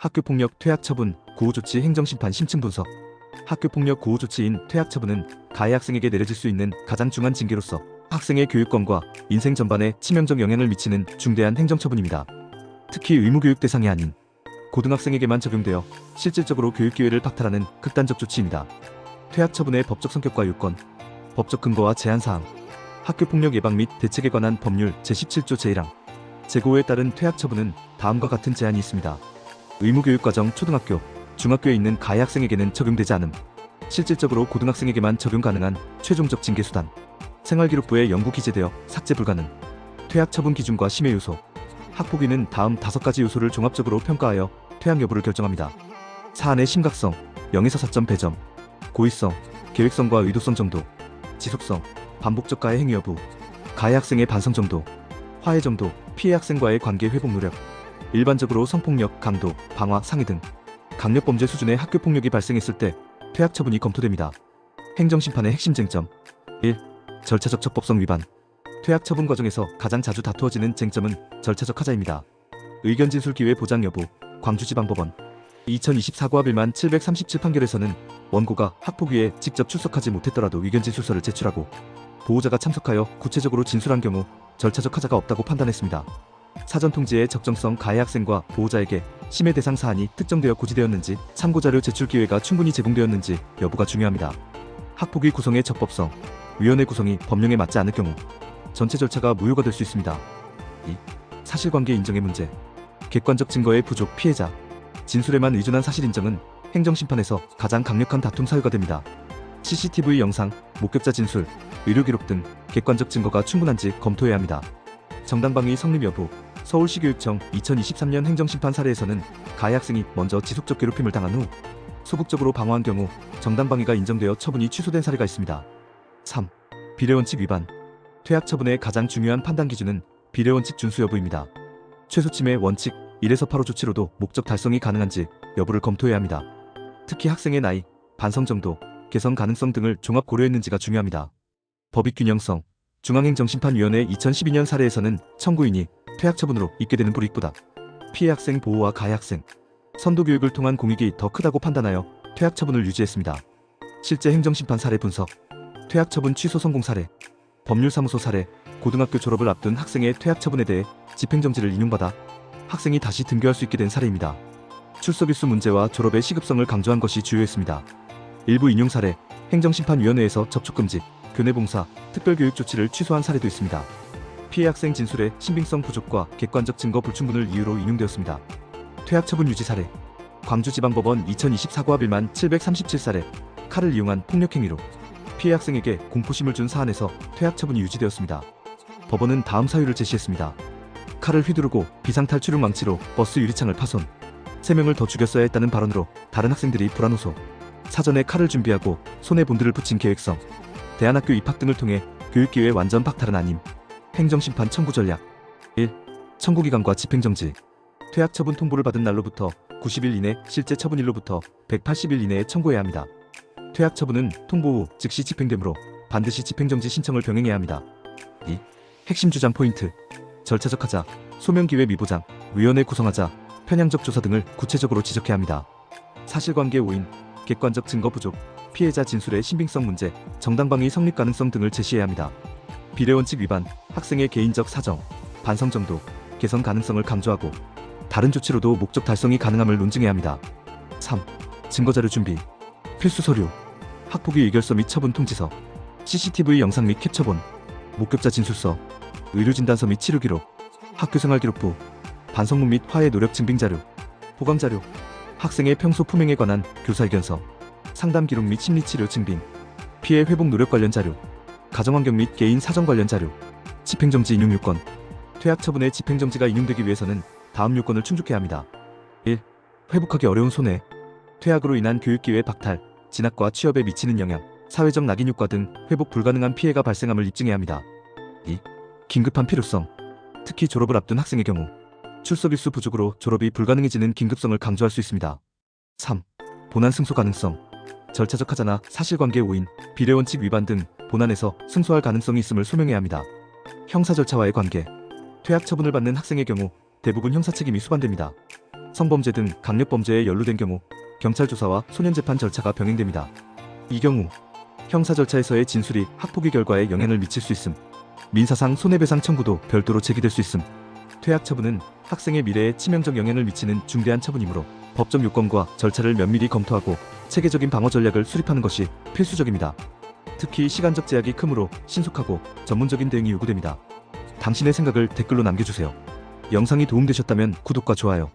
학교폭력 퇴학처분, 구호조치 행정심판 심층 분석. 학교폭력 구호조치인 퇴학처분은 가해 학생에게 내려질 수 있는 가장 중한 징계로서 학생의 교육권과 인생 전반에 치명적 영향을 미치는 중대한 행정처분입니다. 특히 의무교육 대상이 아닌 고등학생에게만 적용되어 실질적으로 교육기회를 박탈하는 극단적 조치입니다. 퇴학처분의 법적 성격과 요건, 법적 근거와 제한사항, 학교폭력 예방 및 대책에 관한 법률 제17조 제1항, 제9호에 따른 퇴학처분은 다음과 같은 제한이 있습니다. 의무교육과정 초등학교, 중학교에 있는 가해 학생에게는 적용되지 않음. 실질적으로 고등학생에게만 적용 가능한 최종적 징계수단. 생활기록부에 영구 기재되어 삭제 불가능. 퇴학처분 기준과 심해 요소. 학폭위는 다음 5가지 요소를 종합적으로 평가하여 퇴학 여부를 결정합니다. 사안의 심각성, 0에서 4점 배점. 고의성, 계획성과 의도성 정도. 지속성, 반복적 가해 행위 여부. 가해 학생의 반성 정도. 화해 정도, 피해 학생과의 관계 회복 노력. 일반적으로 성폭력, 강도, 방화, 상해 등 강력범죄 수준의 학교폭력이 발생했을 때 퇴학처분이 검토됩니다. 행정심판의 핵심 쟁점. 1. 절차적 적법성 위반. 퇴학처분 과정에서 가장 자주 다투어지는 쟁점은 절차적 하자입니다. 의견 진술 기회 보장 여부. 광주지방법원 2024고합 1만 737 판결에서는 원고가 학폭위에 직접 출석하지 못했더라도 의견 진술서를 제출하고 보호자가 참석하여 구체적으로 진술한 경우 절차적 하자가 없다고 판단했습니다. 사전 통지의 적정성, 가해 학생과 보호자에게 심해 대상 사안이 특정되어 고지되었는지, 참고자료 제출 기회가 충분히 제공되었는지 여부가 중요합니다. 학폭위 구성의 적법성. 위원회 구성이 법령에 맞지 않을 경우 전체 절차가 무효가 될 수 있습니다. 2. 사실관계 인정의 문제. 객관적 증거의 부족, 피해자 진술에만 의존한 사실 인정은 행정심판에서 가장 강력한 다툼 사유가 됩니다. CCTV 영상, 목격자 진술, 의료기록 등 객관적 증거가 충분한지 검토해야 합니다. 정당방위 성립 여부. 서울시교육청 2023년 행정심판 사례에서는 가해 학생이 먼저 지속적 괴롭힘을 당한 후 소극적으로 방어한 경우 정당방위가 인정되어 처분이 취소된 사례가 있습니다. 3. 비례원칙 위반. 퇴학처분의 가장 중요한 판단 기준은 비례원칙 준수 여부입니다. 최소침해 원칙 1에서 8호 조치로도 목적 달성이 가능한지 여부를 검토해야 합니다. 특히 학생의 나이, 반성 정도, 개선 가능성 등을 종합 고려했는지가 중요합니다. 법익 균형성. 중앙행정심판위원회 2012년 사례에서는 청구인이 퇴학처분으로 입게 되는 불이익보다 피해 학생 보호와 가해 학생, 선도교육을 통한 공익이 더 크다고 판단하여 퇴학처분을 유지했습니다. 실제 행정심판 사례 분석. 퇴학처분 취소 성공 사례. 법률사무소 사례. 고등학교 졸업을 앞둔 학생의 퇴학처분에 대해 집행정지를 인용받아 학생이 다시 등교할 수 있게 된 사례입니다. 출석일수 문제와 졸업의 시급성을 강조한 것이 주요했습니다. 일부 인용 사례. 행정심판위원회에서 접촉금지, 교내봉사, 특별교육 조치를 취소한 사례도 있습니다. 피해 학생 진술의 신빙성 부족과 객관적 증거 불충분을 이유로 인용되었습니다. 퇴학처분 유지 사례. 광주지방법원 2024고합 1만 737 사례. 칼을 이용한 폭력행위로 피해 학생에게 공포심을 준 사안에서 퇴학처분이 유지되었습니다. 법원은 다음 사유를 제시했습니다. 칼을 휘두르고 비상탈출용 망치로 버스 유리창을 파손. 3명을 더 죽였어야 했다는 발언으로 다른 학생들이 불안 호소. 사전에 칼을 준비하고 손에 본드를 붙인 계획성. 대안학교 입학 등을 통해 교육기회 완전 박탈은 아님. 행정심판 청구 전략. 1. 청구기간과 집행정지. 퇴학처분 통보를 받은 날로부터 90일 이내, 실제 처분일로부터 180일 이내에 청구해야 합니다. 퇴학처분은 통보 후 즉시 집행되므로 반드시 집행정지 신청을 병행해야 합니다. 2. 핵심 주장 포인트. 절차적 하자, 소명기회 미보장, 위원회 구성하자, 편향적 조사 등을 구체적으로 지적해야 합니다. 사실관계 오인, 객관적 증거 부족, 피해자 진술의 신빙성 문제, 정당방위 성립 가능성 등을 제시해야 합니다. 비례원칙 위반, 학생의 개인적 사정, 반성 정도, 개선 가능성을 강조하고 다른 조치로도 목적 달성이 가능함을 논증해야 합니다. 3. 증거자료 준비. 필수 서류. 학폭위 의결서 및 처분 통지서, CCTV 영상 및 캡처본, 목격자 진술서, 의료진단서 및 치료기록, 학교생활기록부, 반성문 및 화해 노력 증빙자료, 보강자료, 학생의 평소 품행에 관한 교사의견서, 상담기록 및 심리치료 증빙, 피해 회복 노력 관련 자료, 가정환경 및 개인 사정 관련 자료, 집행정지 인용 요건. 퇴학처분의 집행정지가 인용되기 위해서는 다음 요건을 충족해야 합니다. 1. 회복하기 어려운 손해. 퇴학으로 인한 교육기회 박탈, 진학과 취업에 미치는 영향, 사회적 낙인 효과 등 회복 불가능한 피해가 발생함을 입증해야 합니다. 2. 긴급한 필요성. 특히 졸업을 앞둔 학생의 경우 출석일수 부족으로 졸업이 불가능해지는 긴급성을 강조할 수 있습니다. 3. 본안 승소 가능성. 절차적 하자나 사실관계 오인, 비례원칙 위반 등 본안에서 승소할 가능성이 있음을 소명해야 합니다. 형사 절차와의 관계. 퇴학 처분을 받는 학생의 경우 대부분 형사 책임이 수반됩니다. 성범죄 등 강력범죄에 연루된 경우 경찰 조사와 소년재판 절차가 병행됩니다. 이 경우 형사 절차에서의 진술이 학폭위 결과에 영향을 미칠 수 있음. 민사상 손해배상 청구도 별도로 제기될 수 있음. 퇴학 처분은 학생의 미래에 치명적 영향을 미치는 중대한 처분이므로 법적 요건과 절차를 면밀히 검토하고 체계적인 방어 전략을 수립하는 것이 필수적입니다. 특히 시간적 제약이 크므로 신속하고 전문적인 대응이 요구됩니다. 당신의 생각을 댓글로 남겨주세요. 영상이 도움되셨다면 구독과 좋아요,